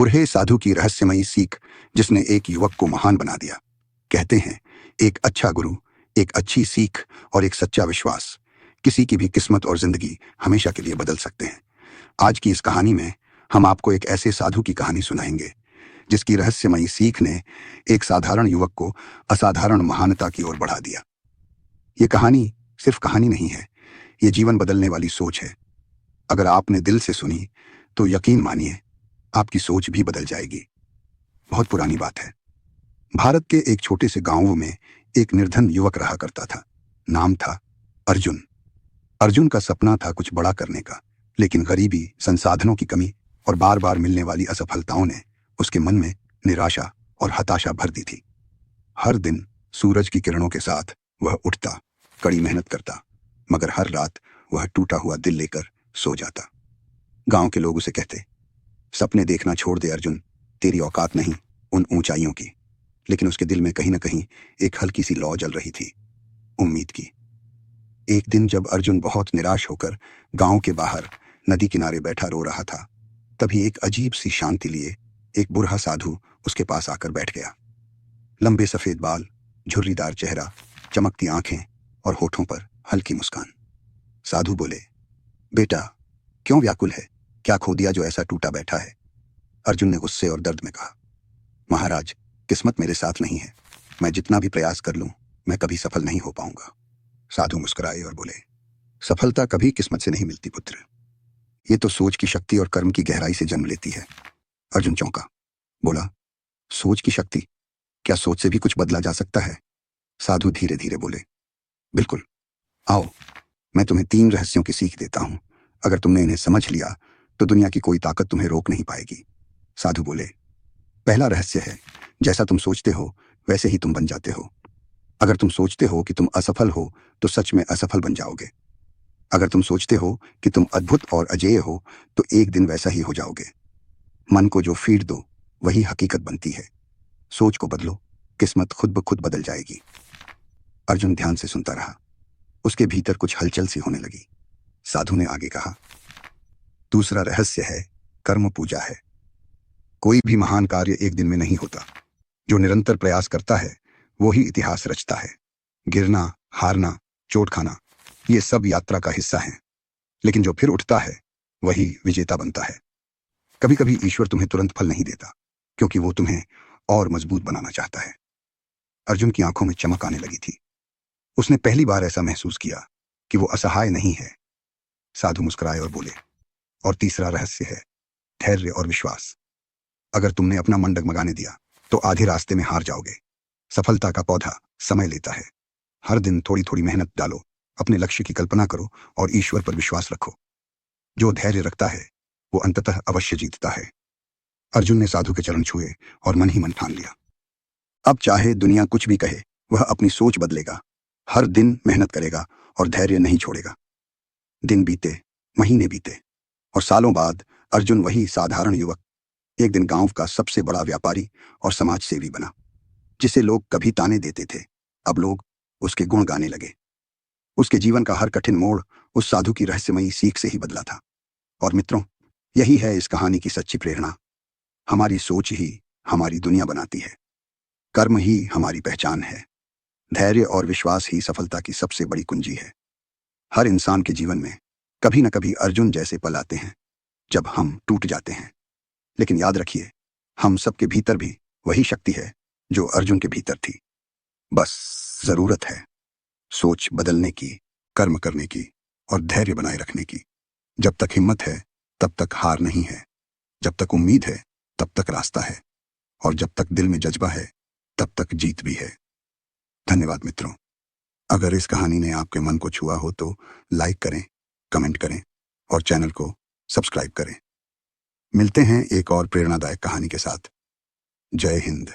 बुरहे साधु की रहस्यमयी सीख जिसने एक युवक को महान बना दिया। कहते हैं, एक अच्छा गुरु, एक अच्छी सीख और एक सच्चा विश्वास किसी की भी किस्मत और जिंदगी हमेशा के लिए बदल सकते हैं। आज की इस कहानी में हम आपको एक ऐसे साधु की कहानी सुनाएंगे जिसकी रहस्यमयी सीख ने एक साधारण युवक को असाधारण महानता की ओर बढ़ा दिया। ये कहानी सिर्फ कहानी नहीं है, ये जीवन बदलने वाली सोच है। अगर आपने दिल से सुनी तो यकीन मानिए आपकी सोच भी बदल जाएगी। बहुत पुरानी बात है। भारत के एक छोटे से गांव में एक निर्धन युवक रहा करता था। नाम था अर्जुन। अर्जुन का सपना था कुछ बड़ा करने का, लेकिन गरीबी, संसाधनों की कमी और बार बार मिलने वाली असफलताओं ने उसके मन में निराशा और हताशा भर दी थी। हर दिन सूरज की किरणों के साथ वह उठता, कड़ी मेहनत करता, मगर हर रात वह टूटा हुआ दिल लेकर सो जाता। गांव के लोग उसे कहते, सपने देखना छोड़ दे अर्जुन, तेरी औकात नहीं उन ऊंचाइयों की। लेकिन उसके दिल में कहीं ना कहीं एक हल्की सी लौ जल रही थी, उम्मीद की। एक दिन जब अर्जुन बहुत निराश होकर गांव के बाहर नदी किनारे बैठा रो रहा था, तभी एक अजीब सी शांति लिए एक बुरहा साधु उसके पास आकर बैठ गया। लंबे सफेद बाल, झुर्रीदार चेहरा, चमकती आंखें और होठों पर हल्की मुस्कान। साधु बोले, बेटा क्यों व्याकुल है? क्या खो दिया जो ऐसा टूटा बैठा है? अर्जुन ने गुस्से और दर्द में कहा, महाराज, किस्मत मेरे साथ नहीं है। मैं जितना भी प्रयास कर लूं, मैं कभी सफल नहीं हो पाऊंगा। साधु मुस्कुराए और बोले, सफलता कभी किस्मत से नहीं मिलती पुत्र, ये तो सोच की शक्ति और कर्म की गहराई से जन्म लेती है। अर्जुन चौंका, बोला, सोच की शक्ति? क्या सोच से भी कुछ बदला जा सकता है? साधु धीरे धीरे बोले, बिल्कुल। आओ, मैं तुम्हें 3 रहस्यों की सीख देता हूं। अगर तुमने इन्हें समझ लिया तो दुनिया की कोई ताकत तुम्हें रोक नहीं पाएगी। साधु बोले, पहला रहस्य है, जैसा तुम सोचते हो वैसे ही तुम बन जाते हो। अगर तुम सोचते हो कि तुम असफल हो तो सच में असफल बन जाओगे। अगर तुम सोचते हो कि तुम अद्भुत और अजेय हो तो एक दिन वैसा ही हो जाओगे। मन को जो फीड दो वही हकीकत बनती है। सोच को बदलो, किस्मत खुद ब खुद बदल जाएगी। अर्जुन ध्यान से सुनता रहा। उसके भीतर कुछ हलचल सी होने लगी। साधु ने आगे कहा, दूसरा रहस्य है, कर्म पूजा है। कोई भी महान कार्य एक दिन में नहीं होता। जो निरंतर प्रयास करता है वो ही इतिहास रचता है। गिरना, हारना, चोट खाना, ये सब यात्रा का हिस्सा है। लेकिन जो फिर उठता है वही विजेता बनता है। कभी कभी ईश्वर तुम्हें तुरंत फल नहीं देता, क्योंकि वो तुम्हें और मजबूत बनाना चाहता है। अर्जुन की आंखों में चमक आने लगी थी। उसने पहली बार ऐसा महसूस किया कि वो असहाय नहीं है। साधु मुस्कुराए और बोले, और तीसरा रहस्य है, धैर्य और विश्वास। अगर तुमने अपना मन डगमगाने दिया तो आधे रास्ते में हार जाओगे। सफलता का पौधा समय लेता है। हर दिन थोड़ी थोड़ी मेहनत डालो, अपने लक्ष्य की कल्पना करो और ईश्वर पर विश्वास रखो। जो धैर्य रखता है वो अंततः अवश्य जीतता है। अर्जुन ने साधु के चरण छुए और मन ही मन ठान लिया, अब चाहे दुनिया कुछ भी कहे, वह अपनी सोच बदलेगा, हर दिन मेहनत करेगा और धैर्य नहीं छोड़ेगा। दिन बीते, महीने बीते और सालों बाद अर्जुन वही साधारण युवक एक दिन गांव का सबसे बड़ा व्यापारी और समाज सेवी बना। जिसे लोग कभी ताने देते थे, अब लोग उसके गुण गाने लगे। उसके जीवन का हर कठिन मोड़ उस साधु की रहस्यमयी सीख से ही बदला था। और मित्रों, यही है इस कहानी की सच्ची प्रेरणा। हमारी सोच ही हमारी दुनिया बनाती है। कर्म ही हमारी पहचान है। धैर्य और विश्वास ही सफलता की सबसे बड़ी कुंजी है। हर इंसान के जीवन में कभी न कभी अर्जुन जैसे पल आते हैं जब हम टूट जाते हैं। लेकिन याद रखिए, हम सबके भीतर भी वही शक्ति है जो अर्जुन के भीतर थी। बस जरूरत है सोच बदलने की, कर्म करने की और धैर्य बनाए रखने की। जब तक हिम्मत है तब तक हार नहीं है। जब तक उम्मीद है तब तक रास्ता है। और जब तक दिल में जज्बा है तब तक जीत भी है। धन्यवाद मित्रों। अगर इस कहानी ने आपके मन को छुआ हो तो लाइक करें, कमेंट करें और चैनल को सब्सक्राइब करें। मिलते हैं एक और प्रेरणादायक कहानी के साथ। जय हिंद।